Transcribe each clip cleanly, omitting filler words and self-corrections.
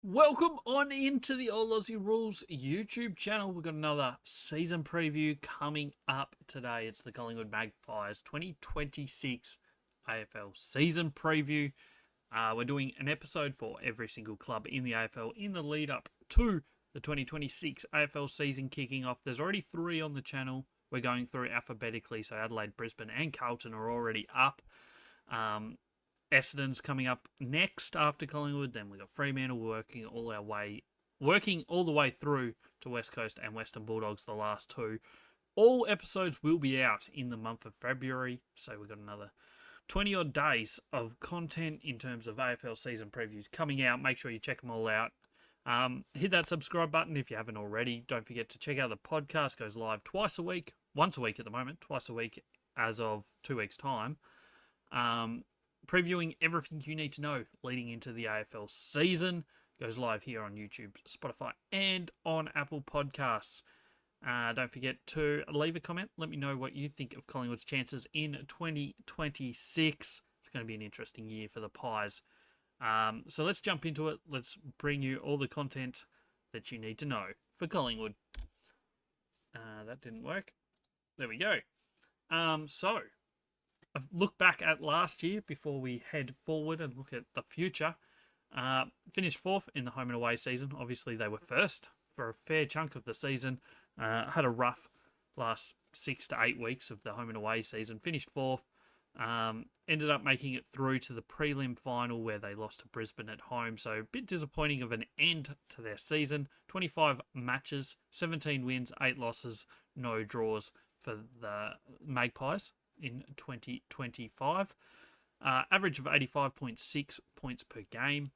Welcome on into the All Aussie Rules YouTube channel. We've got another season preview coming up today. It's the Collingwood Magpies 2026 AFL season preview. We're doing an episode for every single club in the AFL in the lead up to the 2026 AFL season kicking off. There's already 3 on the channel. We're going through alphabetically, so Adelaide, Brisbane and Carlton are already up. Essendon's coming up next after Collingwood. Then we've got Fremantle working all the way through to West Coast and Western Bulldogs, the last 2. All episodes will be out in the month of February, so we've got another 20 odd days of content in terms of AFL season previews coming out. Make sure you check them all out. Hit that subscribe button if you haven't already. Don't forget to check out the podcast. Goes live once a week at the moment, twice a week as of 2 weeks' time. Previewing everything you need to know leading into the AFL season. Goes live here on YouTube, Spotify, and on Apple Podcasts. Don't forget to leave a comment. Let me know what you think of Collingwood's chances in 2026. It's going to be an interesting year for the Pies. So let's jump into it. Let's bring you all the content that you need to know for Collingwood. That didn't work. There we go. So I've looked back at last year before we head forward and look at the future. Finished 4th in the home and away season. Obviously, they were first for a fair chunk of the season. Had a rough last 6 to 8 weeks of the home and away season. Finished 4th. Ended up making it through to the prelim final where they lost to Brisbane at home. So a bit disappointing of an end to their season. 25 matches, 17 wins, 8 losses, no draws for the Magpies in 2025. Average of 85.6 points per game,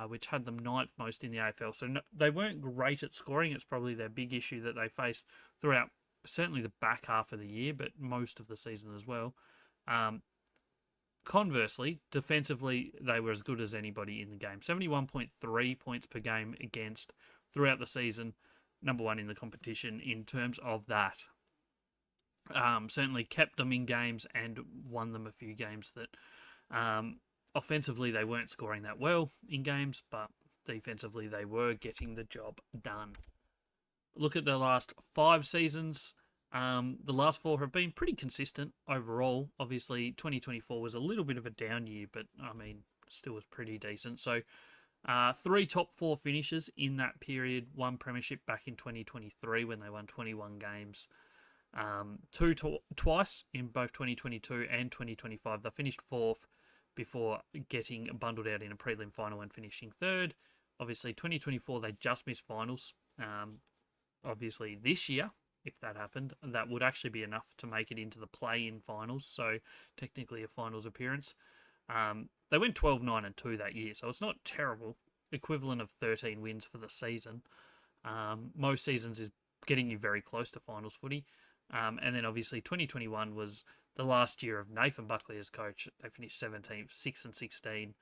which had them 9th most in the AFL. So they weren't great at scoring. It's probably their big issue that they faced throughout certainly the back half of the year, but most of the season as well. Conversely, defensively, they were as good as anybody in the game. 71.3 points per game against throughout the season. Number 1 in the competition in terms of that. Certainly kept them in games and won them a few games that offensively they weren't scoring that well in games, but defensively they were getting the job done. Look at the last 5 seasons. The last 4 have been pretty consistent overall. Obviously, 2024 was a little bit of a down year, but I mean, still was pretty decent. So, 3 top 4 finishes in that period. 1 premiership back in 2023 when they won 21 games. Twice in both 2022 and 2025. They finished 4th before getting bundled out in a prelim final and finishing 3rd. Obviously, 2024, they just missed finals. Obviously, this year, if that happened, that would actually be enough to make it into the play-in finals, so technically a finals appearance. They went 12-9-2 that year, so it's not terrible. Equivalent of 13 wins for the season. Most seasons is getting you very close to finals footy. And then obviously 2021 was the last year of Nathan Buckley as coach. They finished 17th, 6-16.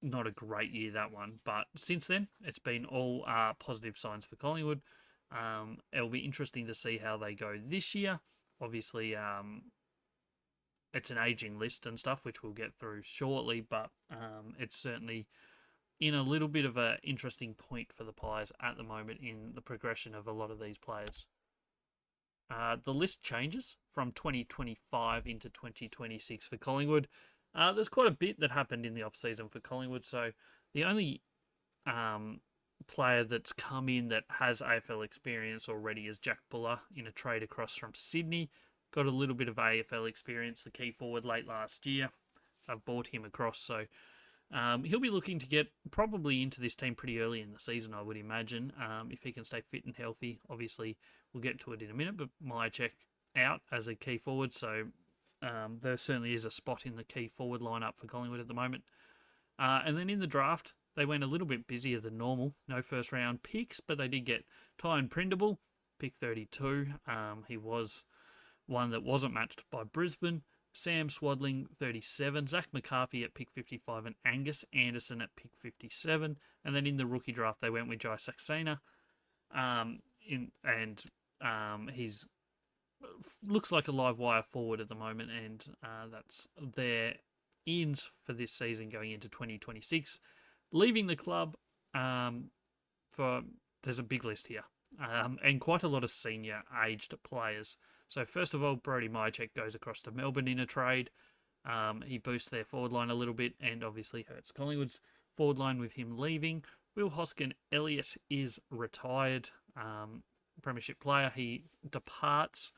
Not a great year, that one. But since then, it's been all positive signs for Collingwood. It'll be interesting to see how they go this year. Obviously, it's an aging list and stuff, which we'll get through shortly. But it's certainly in a little bit of an interesting point for the Pies at the moment in the progression of a lot of these players. The list changes from 2025 into 2026 for Collingwood. There's quite a bit that happened in the off-season for Collingwood, so the only player that's come in that has AFL experience already is Jack Buller in a trade across from Sydney. Got a little bit of AFL experience, the key forward late last year. I've bought him across, so he'll be looking to get probably into this team pretty early in the season, I would imagine, if he can stay fit and healthy. Obviously, we'll get to it in a minute, but my check out as a key forward, so there certainly is a spot in the key forward lineup for Collingwood at the moment. And then in the draft, they went a little bit busier than normal. No first round picks, but they did get Tyon Prindable, pick 32. He was one that wasn't matched by Brisbane. Sam Swadling, 37, Zach McCarthy at pick 55, and Angus Anderson at pick 57. And then in the rookie draft, they went with Jai Saxena. He's looks like a live wire forward at the moment, and that's their ends for this season going into 2026. Leaving the club, there's a big list here, and quite a lot of senior aged players. So first of all, Brody Mychek goes across to Melbourne in a trade. He boosts their forward line a little bit and obviously hurts Collingwood's forward line with him leaving. Will Hoskin-Elliott is retired. Premiership player. He departs.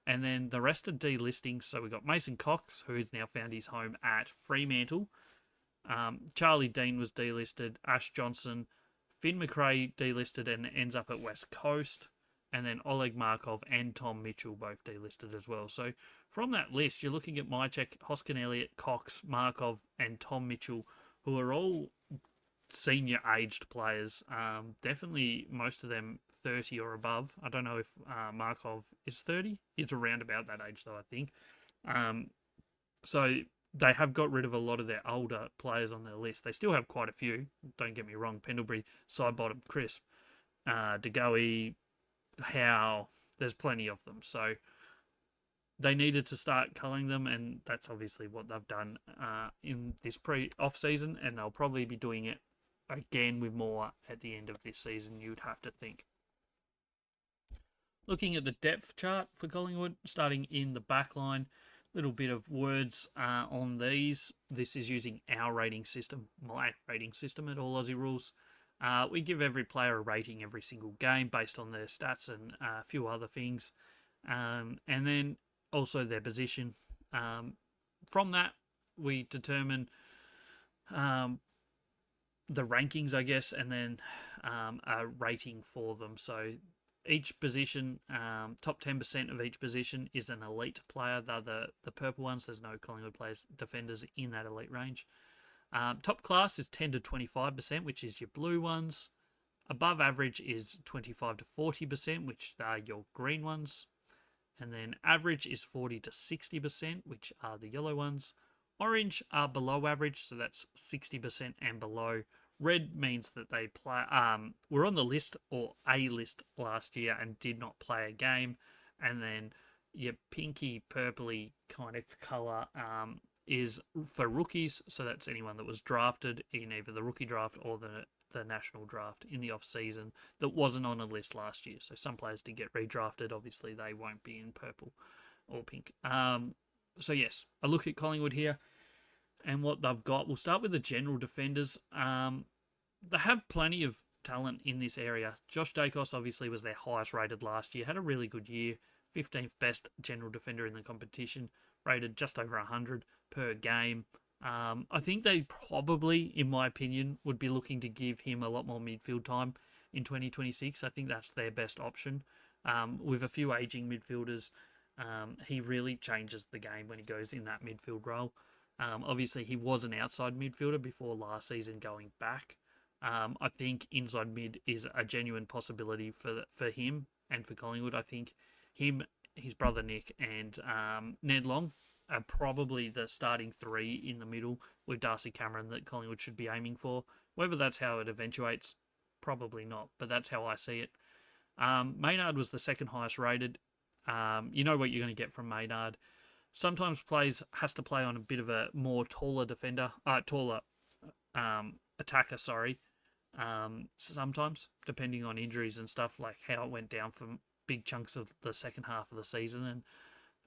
And then the rest are delisting. So we've got Mason Cox, who's now found his home at Fremantle. Charlie Dean was delisted. Ash Johnson. Finn McRae delisted and ends up at West Coast. And then Oleg Markov and Tom Mitchell both delisted as well. So from that list, you're looking at Mychek, Hoskin-Elliott, Cox, Markov, and Tom Mitchell, who are all senior aged players. Definitely most of them 30 or above. I don't know if Markov is 30. He's around about that age though, I think. So they have got rid of a lot of their older players on their list. They still have quite a few. Don't get me wrong. Pendlebury, Sidebottom, Crisp, DeGoey, Howe. There's plenty of them. So they needed to start culling them, and that's obviously what they've done in this pre-off season, and they'll probably be doing it again with more at the end of this season, you'd have to think. Looking at the depth chart for Collingwood, starting in the back line, little bit of words on these. This is using our rating system, my rating system at All Aussie Rules. We give every player a rating every single game based on their stats and a few other things. And then also their position. From that, we determine the rankings, I guess, and then a rating for them. So each position, top 10% of each position is an elite player. They're the purple ones. There's no Collingwood players, defenders in that elite range. Top class is 10 to 25%, which is your blue ones. Above average is 25 to 40%, which are your green ones. And then average is 40 to 60%, which are the yellow ones. Orange are below average, so that's 60% and below. Red means that they play were on the list or a list last year and did not play a game. And then your pinky purpley kind of colour is for rookies, so that's anyone that was drafted in either the rookie draft or the national draft in the off season that wasn't on a list last year. So some players did get redrafted. Obviously, they won't be in purple or pink. So yes, a look at Collingwood here and what they've got. We'll start with the general defenders. They have plenty of talent in this area. Josh Dacos obviously was their highest rated last year. Had a really good year. 15th best general defender in the competition. Rated just over 100 per game. I think they probably, in my opinion, would be looking to give him a lot more midfield time in 2026. I think that's their best option. With a few aging midfielders, he really changes the game when he goes in that midfield role. Obviously, he was an outside midfielder before last season going back. I think inside mid is a genuine possibility for him and for Collingwood. I think him, his brother Nick, and Ned Long are probably the starting three in the middle with Darcy Cameron that Collingwood should be aiming for. Whether that's how it eventuates, probably not, but that's how I see it. Maynard was the second highest rated. You know what you're going to get from Maynard. Sometimes has to play on a bit of a more taller attacker, sometimes, depending on injuries and stuff, like how it went down for big chunks of the second half of the season, and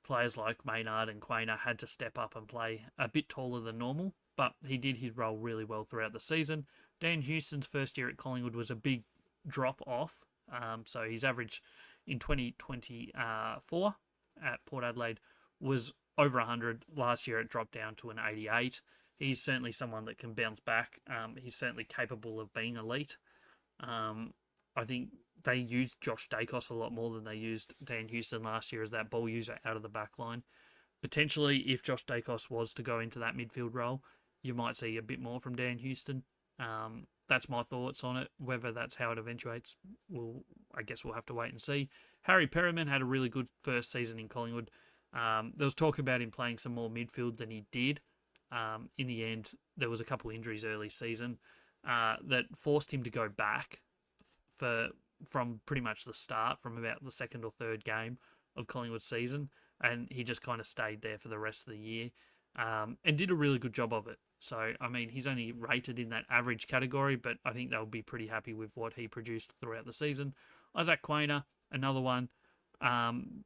players like Maynard and Quainer had to step up and play a bit taller than normal, but he did his role really well throughout the season. Dan Houston's first year at Collingwood was a big drop off, so his average in 2024 at Port Adelaide was over 100. Last year it dropped down to an 88. He's certainly someone that can bounce back. He's certainly capable of being elite. I think they used Josh Dacos a lot more than they used Dan Houston last year as that ball user out of the back line. Potentially, if Josh Dacos was to go into that midfield role, you might see a bit more from Dan Houston. That's my thoughts on it. Whether that's how it eventuates, I guess we'll have to wait and see. Harry Perryman had a really good first season in Collingwood. There was talk about him playing some more midfield than he did. In the end, there was a couple injuries early season that forced him to go back from pretty much the start, from about the second or third game of Collingwood's season, and he just kind of stayed there for the rest of the year and did a really good job of it. So, I mean, he's only rated in that average category, but I think they'll be pretty happy with what he produced throughout the season. Isaac Quainer, another one,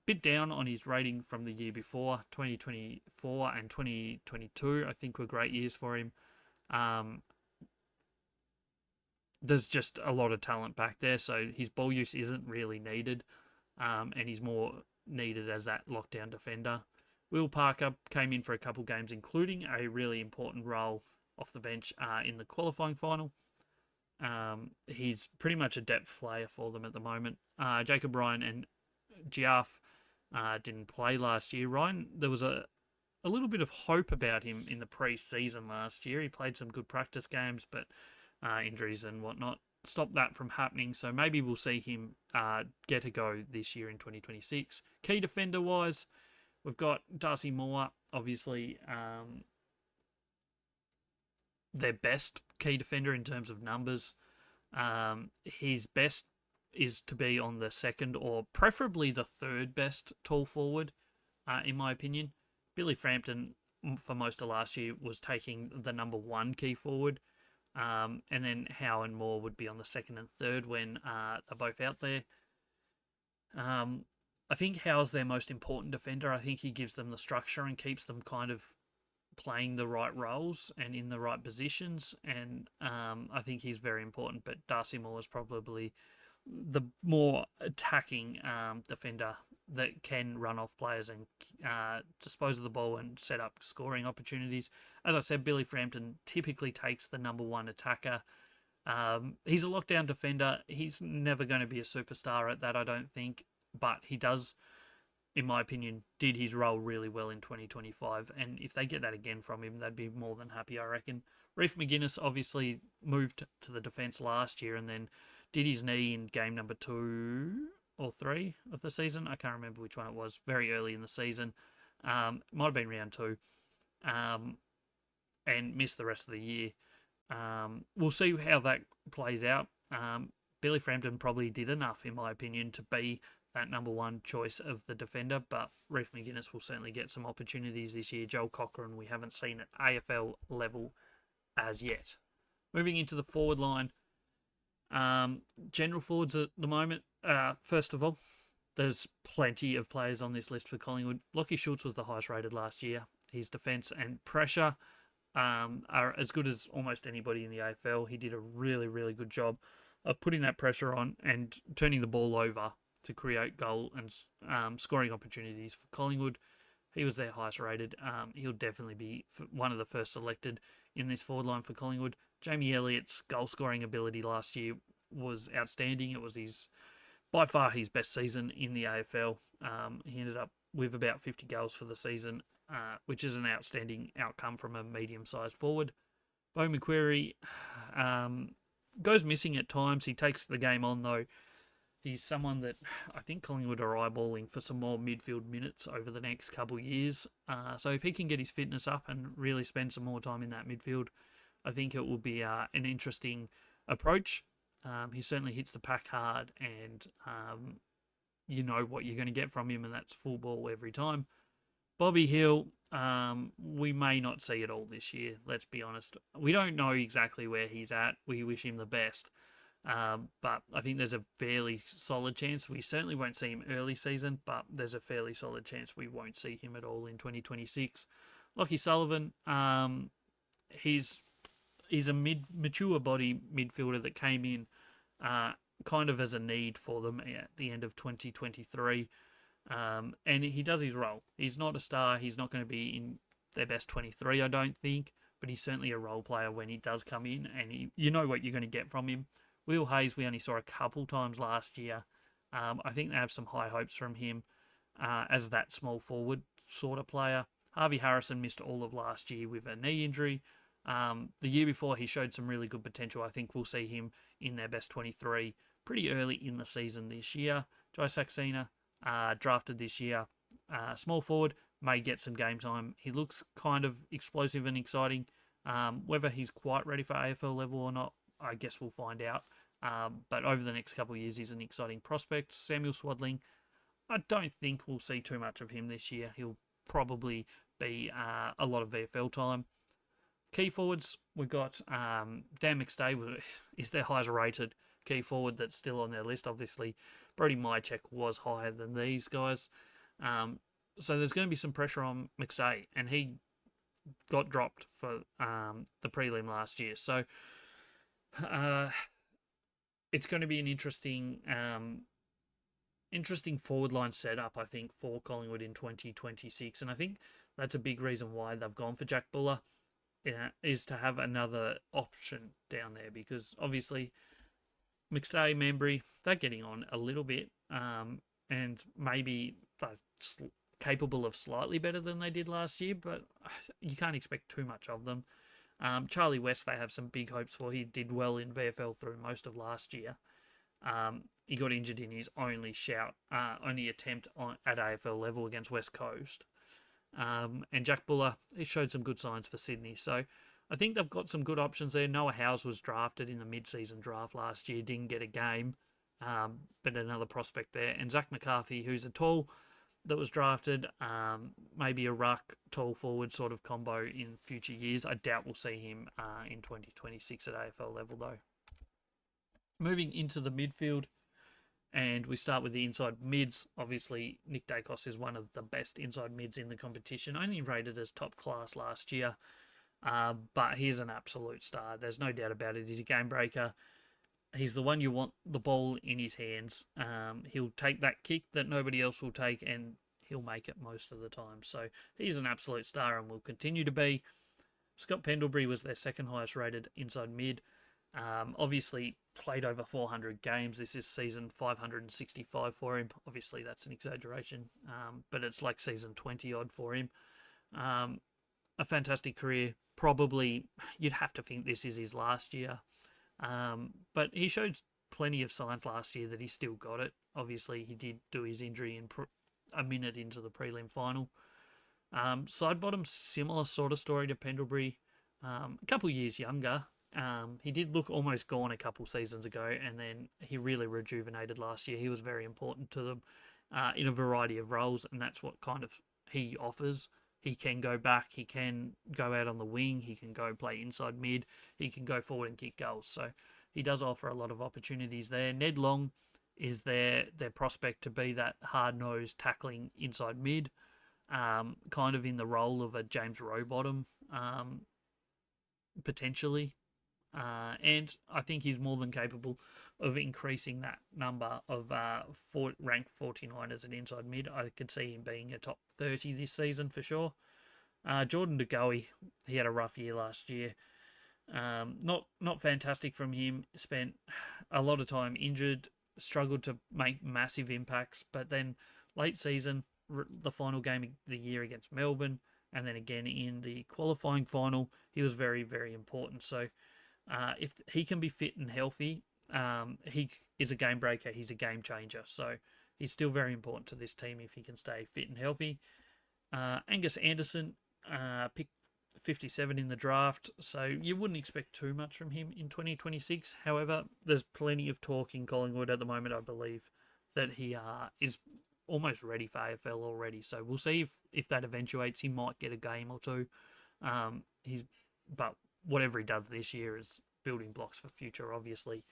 bit down on his rating from the year before. 2024 and 2022, I think, were great years for him. There's just a lot of talent back there, so his ball use isn't really needed, and he's more needed as that lockdown defender. Will Parker came in for a couple games, including a really important role off the bench in the qualifying final. He's pretty much a depth player for them at the moment. Jacob Ryan and Giaff didn't play last year. Ryan, there was a little bit of hope about him in the pre-season last year. He played some good practice games, but injuries and whatnot stopped that from happening. So maybe we'll see him get a go this year in 2026. Key defender-wise, we've got Darcy Moore, obviously their best key defender in terms of numbers. His best is to be on the second or preferably the third best tall forward, in my opinion. Billy Frampton, for most of last year, was taking the number one key forward. And then Howe and Moore would be on the second and third when they're both out there. I think Howe's their most important defender. I think he gives them the structure and keeps them kind of playing the right roles and in the right positions. And I think he's very important. But Darcy Moore is probably the more attacking defender that can run off players and dispose of the ball and set up scoring opportunities. As I said, Billy Frampton typically takes the number one attacker. He's a lockdown defender. He's never going to be a superstar at that, I don't think. But he does, in my opinion, did his role really well in 2025. And if they get that again from him, they'd be more than happy, I reckon. Reef McGuinness obviously moved to the defence last year and then did his knee in game number 2 or 3 of the season. I can't remember which one it was. Very early in the season. Might have been round 2. And missed the rest of the year. We'll see how that plays out. Billy Frampton probably did enough, in my opinion, to be that number one choice of the defender, but Reef McGuinness will certainly get some opportunities this year. Joel Cochran, we haven't seen at AFL level as yet. Moving into the forward line, general forwards at the moment. First of all, there's plenty of players on this list for Collingwood. Lachie Schultz was the highest rated last year. His defence and pressure are as good as almost anybody in the AFL. He did a really, really good job of putting that pressure on and turning the ball over to create goal and scoring opportunities for Collingwood. He was their highest rated. He'll definitely be one of the first selected in this forward line for Collingwood. Jamie Elliott's goal scoring ability last year was outstanding. It was by far his best season in the AFL. He ended up with about 50 goals for the season, which is an outstanding outcome from a medium-sized forward. Bo McQuarrie goes missing at times. He takes the game on, though. He's someone that I think Collingwood are eyeballing for some more midfield minutes over the next couple of years. So if he can get his fitness up and really spend some more time in that midfield, I think it will be an interesting approach. He certainly hits the pack hard, and you know what you're going to get from him, and that's full ball every time. Bobby Hill, we may not see it all this year, let's be honest. We don't know exactly where he's at. We wish him the best. But I think there's a fairly solid chance. We certainly won't see him early season, but there's a fairly solid chance we won't see him at all in 2026. Lachie Sullivan, he's a mature body midfielder that came in kind of as a need for them at the end of 2023. And he does his role. He's not a star. He's not going to be in their best 23, I don't think, but he's certainly a role player when he does come in, and you know what you're going to get from him. Will Hayes, we only saw a couple times last year. I think they have some high hopes from him as that small forward sort of player. Harvey Harrison missed all of last year with a knee injury. The year before, he showed some really good potential. I think we'll see him in their best 23 pretty early in the season this year. Jai Saxena, drafted this year. Small forward, may get some game time. He looks kind of explosive and exciting. Whether he's quite ready for AFL level or not, I guess we'll find out. But over the next couple of years, he's an exciting prospect. Samuel Swadling, I don't think we'll see too much of him this year. He'll probably be a lot of VFL time. Key forwards, we've got Dan McStay is their highest rated key forward that's still on their list. Obviously, Brody Mychek was higher than these guys. So there's going to be some pressure on McStay, and he got dropped for the prelim last year. So it's going to be an interesting forward line setup, I think, for Collingwood in 2026. And I think that's a big reason why they've gone for Jack Buller, is to have another option down there, because obviously McStay, Membry, they're getting on a little bit, and maybe they're capable of slightly better than they did last year, but you can't expect too much of them. Charlie West, they have some big hopes for. He did well in VFL through most of last year. He got injured in his only attempt at AFL level against West Coast. And Jack Buller, he showed some good signs for Sydney. So I think they've got some good options there. Noah Howes was drafted in the mid-season draft last year, didn't get a game, but another prospect there. And Zach McCarthy, who's a tall that was drafted, maybe a ruck, tall forward sort of combo in future years. I doubt we'll see him in 2026 at AFL level, though. Moving into the midfield, and we start with the inside mids. Obviously, Nick Dacos is one of the best inside mids in the competition, only rated as top class last year, but he's an absolute star. There's no doubt about it. He's a game breaker. He's the one you want the ball in his hands. He'll take that kick that nobody else will take, and he'll make it most of the time. So he's an absolute star and will continue to be. Scott Pendlebury was their second highest rated inside mid. Obviously played over 400 games. This is season 565 for him. Obviously that's an exaggeration, but it's like season 20 odd for him. A fantastic career. Probably you'd have to think this is his last year. But he showed plenty of signs last year that he still got it. Obviously, he did do his injury in a minute into the prelim final. Sidebottom, similar sort of story to Pendlebury. A couple of years younger. He did look almost gone a couple seasons ago, and then he really rejuvenated last year. He was very important to them in a variety of roles, and that's what kind of he offers. He can go back, he can go out on the wing, he can go play inside mid, he can go forward and kick goals. So he does offer a lot of opportunities there. Ned Long is their prospect to be that hard-nosed tackling inside mid, kind of in the role of a James Rowbottom, potentially. And I think he's more than capable of increasing that number of ranked 49 as an inside mid. I could see him being a top 30 this season for sure. Jordan De Goey, he had a rough year last year. Not fantastic from him. Spent a lot of time injured, struggled to make massive impacts, but then late season, the final game of the year against Melbourne, and then again in the qualifying final, he was very, very important. So if he can be fit and healthy, he is a game breaker. He's a game changer. So he's still very important to this team if he can stay fit and healthy. Angus Anderson picked 57 in the draft, so you wouldn't expect too much from him in 2026. However, there's plenty of talk in Collingwood at the moment, I believe, that he is almost ready for AFL already. So we'll see if that eventuates. He might get a game or two. But whatever he does this year is building blocks for future, obviously.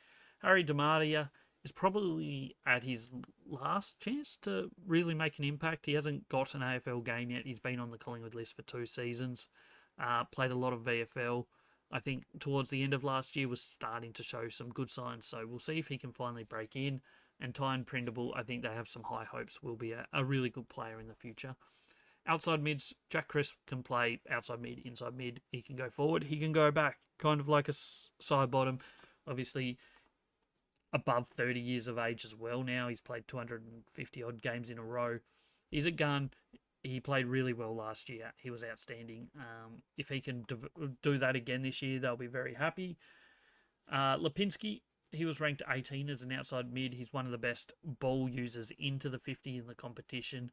Harry DiMaria is probably at his last chance to really make an impact. He hasn't got an AFL game yet. He's been on the Collingwood list for 2 seasons, played a lot of VFL. I think towards the end of last year was starting to show some good signs, so we'll see if he can finally break in. And Tyne Prindable, I think they have some high hopes, will be a really good player in the future. Outside mids, Jack Crisp can play outside mid, inside mid. He can go forward, he can go back, kind of like a side bottom. Obviously, above 30 years of age as well now. He's played 250 odd games in a row. He's a gun. He played really well last year. He was outstanding. If he can do that again this year, they'll be very happy. Lipinski, he was ranked 18 as an outside mid. He's one of the best ball users into the 50 in the competition.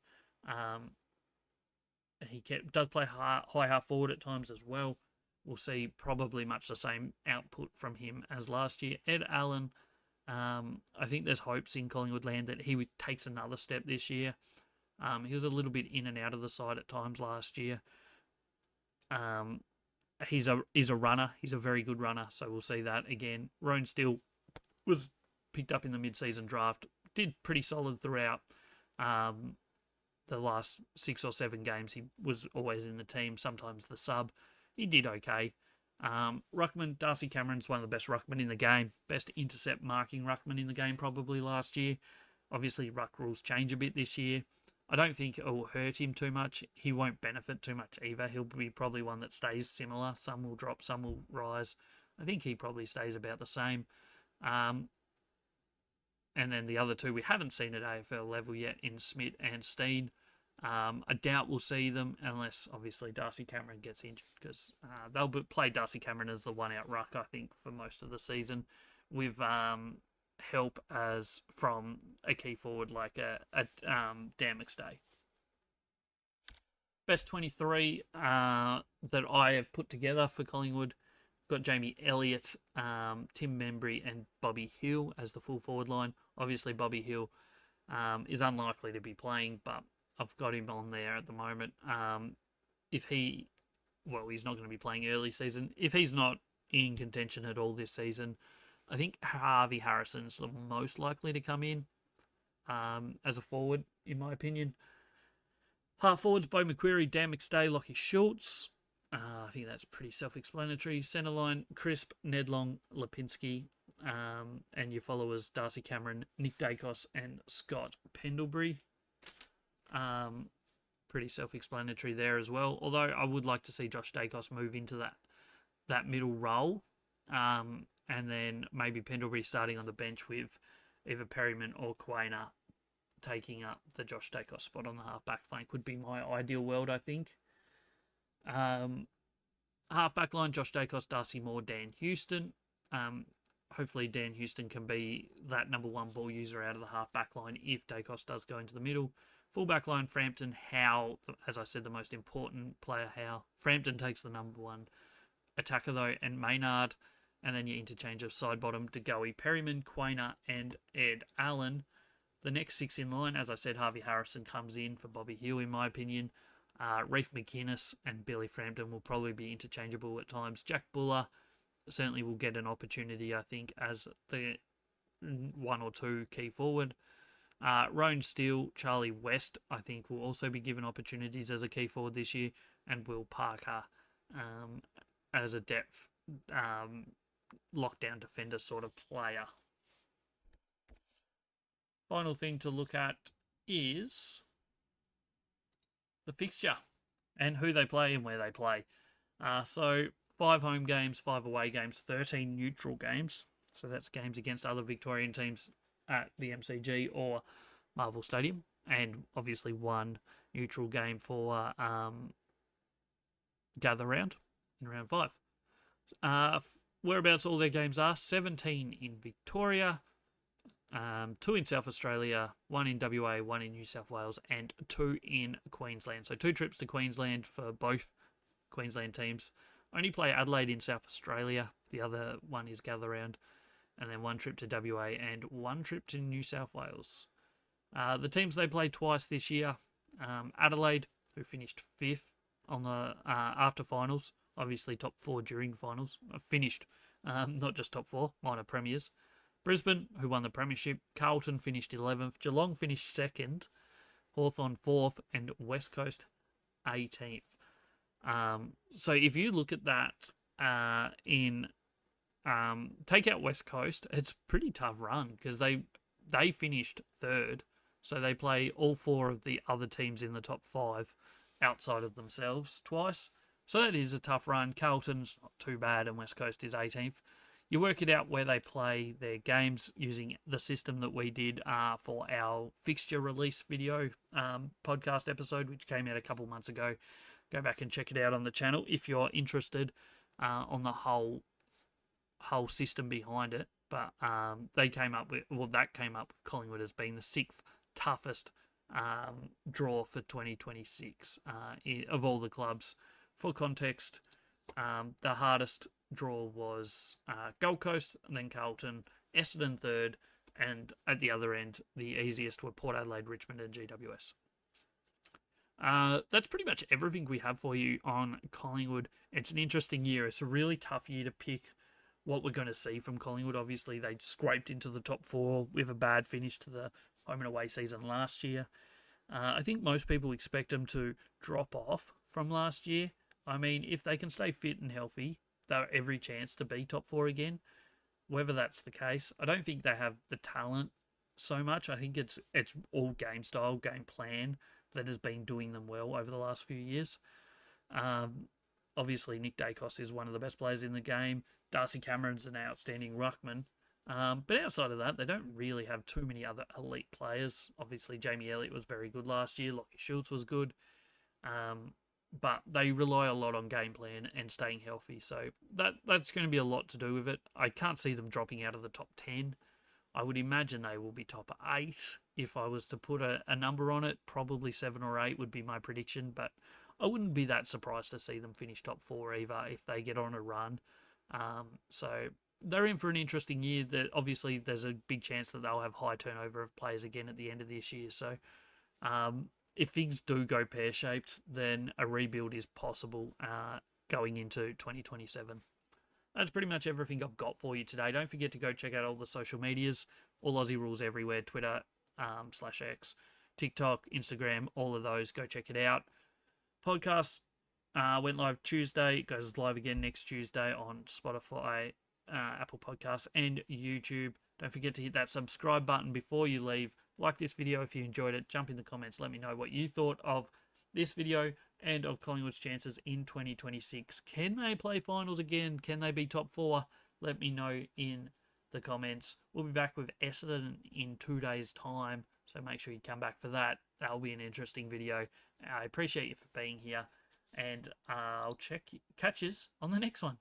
He does play high half forward at times as well. We'll see probably much the same output from him as last year. Ed Allen, I think there's hopes in Collingwood land that he takes another step this year. He was a little bit in and out of the side at times last year. he's a runner. He's a very good runner, so we'll see that again. Roan Steele was picked up in the mid-season draft, did pretty solid throughout the last 6 or 7 games. He was always in the team, sometimes the sub. He did okay. Ruckman, Darcy Cameron's one of the best ruckmen in the game. Best intercept marking ruckman in the game probably last year. Obviously, ruck rules change a bit this year. I don't think it will hurt him too much. He won't benefit too much either. He'll be probably one that stays similar. Some will drop, some will rise. I think he probably stays about the same. And then the other two we haven't seen at AFL level yet in Smith and Steen. I doubt we'll see them unless, obviously, Darcy Cameron gets injured, because they'll play Darcy Cameron as the one-out ruck, I think, for most of the season, with help as from a key forward like Dan McStay. Best 23 that I have put together for Collingwood. Got Jamie Elliott, Tim Membry, and Bobby Hill as the full forward line. Obviously, Bobby Hill is unlikely to be playing, but I've got him on there at the moment. He's not going to be playing early season. If he's not in contention at all this season, I think Harvey Harrison's the most likely to come in as a forward, in my opinion. Half forwards, Bo McQuarrie, Dan McStay, Lockie Schultz. I think that's pretty self-explanatory. Centre line, Crisp, Ned Long, Lipinski. And your followers, Darcy Cameron, Nick Dacos, and Scott Pendlebury. Pretty self-explanatory there as well. Although I would like to see Josh Dacos move into that middle role. And then maybe Pendlebury starting on the bench with either Perryman or Quainer taking up the Josh Dacos spot on the half-back flank would be my ideal world, I think. Half-back line, Josh Dacos, Darcy Moore, Dan Houston. Hopefully Dan Houston can be that number one ball user out of the half-back line if Dacos does go into the middle. Full-back line, Frampton, Howe, as I said, the most important player, Howe. Frampton takes the number one attacker, though, and Maynard. And then your interchange of side bottom, DeGoey, Perryman, Quainer, and Ed Allen. The next 6 in line, as I said, Harvey Harrison comes in for Bobby Hill, in my opinion. Reef McInnes and Billy Frampton will probably be interchangeable at times. Jack Buller certainly will get an opportunity, I think, as the 1 or 2 key forward. Roan Steele, Charlie West, I think, will also be given opportunities as a key forward this year. And Will Parker as a depth lockdown defender sort of player. Final thing to look at is the fixture and who they play and where they play. So 5 home games, 5 away games, 13 neutral games. So that's games against other Victorian teams at the MCG or Marvel Stadium. And obviously 1 neutral game for Gather Round in round 5. Whereabouts all their games are: 17 in Victoria, 2 in South Australia, 1 in WA, 1 in New South Wales, and 2 in Queensland. So 2 trips to Queensland for both Queensland teams. Only play Adelaide in South Australia. The other one is Gather Round. And then 1 trip to WA and 1 trip to New South Wales. The teams they played twice this year: Adelaide, who finished 5th on the after finals. Obviously top 4 during finals. Finished, not just top 4, minor premiers. Brisbane, who won the premiership. Carlton finished 11th. Geelong finished 2nd. Hawthorn 4th. And West Coast 18th. So if you look at that take out West Coast, it's a pretty tough run because they finished 3rd. So they play all 4 of the other teams in the top 5 outside of themselves twice. So that is a tough run. Carlton's not too bad and West Coast is 18th. You work it out where they play their games using the system that we did for our fixture release video podcast episode, which came out a couple months ago. Go back and check it out on the channel if you're interested on the whole system behind it. But that came up with Collingwood as being the 6th toughest draw for 2026 of all the clubs. For context, the hardest draw was Gold Coast, and then Carlton, Essendon 3rd, and at the other end, the easiest were Port Adelaide, Richmond, and GWS. That's pretty much everything we have for you on Collingwood. It's an interesting year. It's a really tough year to pick what we're going to see from Collingwood. Obviously, they scraped into the top four with a bad finish to the home and away season last year. I think most people expect them to drop off from last year. I mean, if they can stay fit and healthy, they're every chance to be top four again. Whether that's the case, I don't think they have the talent so much. I think it's all game style, game plan that has been doing them well over the last few years. Obviously, Nick Dacos is one of the best players in the game. Darcy Cameron's an outstanding ruckman. But outside of that, they don't really have too many other elite players. Obviously, Jamie Elliott was very good last year. Lockie Schultz was good. But they rely a lot on game plan and staying healthy. So that's going to be a lot to do with it. I can't see them dropping out of the top 10. I would imagine they will be top 8. If I was to put a number on it, probably 7 or 8 would be my prediction. But I wouldn't be that surprised to see them finish top 4 either if they get on a run. So they're in for an interesting year. That obviously there's a big chance that they'll have high turnover of players again at the end of this year. So if things do go pear-shaped, then a rebuild is possible going into 2027. That's pretty much everything I've got for you today. Don't forget to go check out all the social medias, all Aussie Rules everywhere, Twitter /X, TikTok, Instagram, all of those. Go check it out. Podcast went live Tuesday. It goes live again next Tuesday on Spotify, Apple Podcasts, and YouTube. Don't forget to hit that subscribe button before you leave. Like this video if you enjoyed it. Jump in the comments. Let me know what you thought of this video and of Collingwood's chances in 2026. Can they play finals again? Can they be top 4? Let me know in the comments. We'll be back with Essendon in 2 days' time, so make sure you come back for that. That'll be an interesting video. I appreciate you for being here, and I'll catch you on the next one.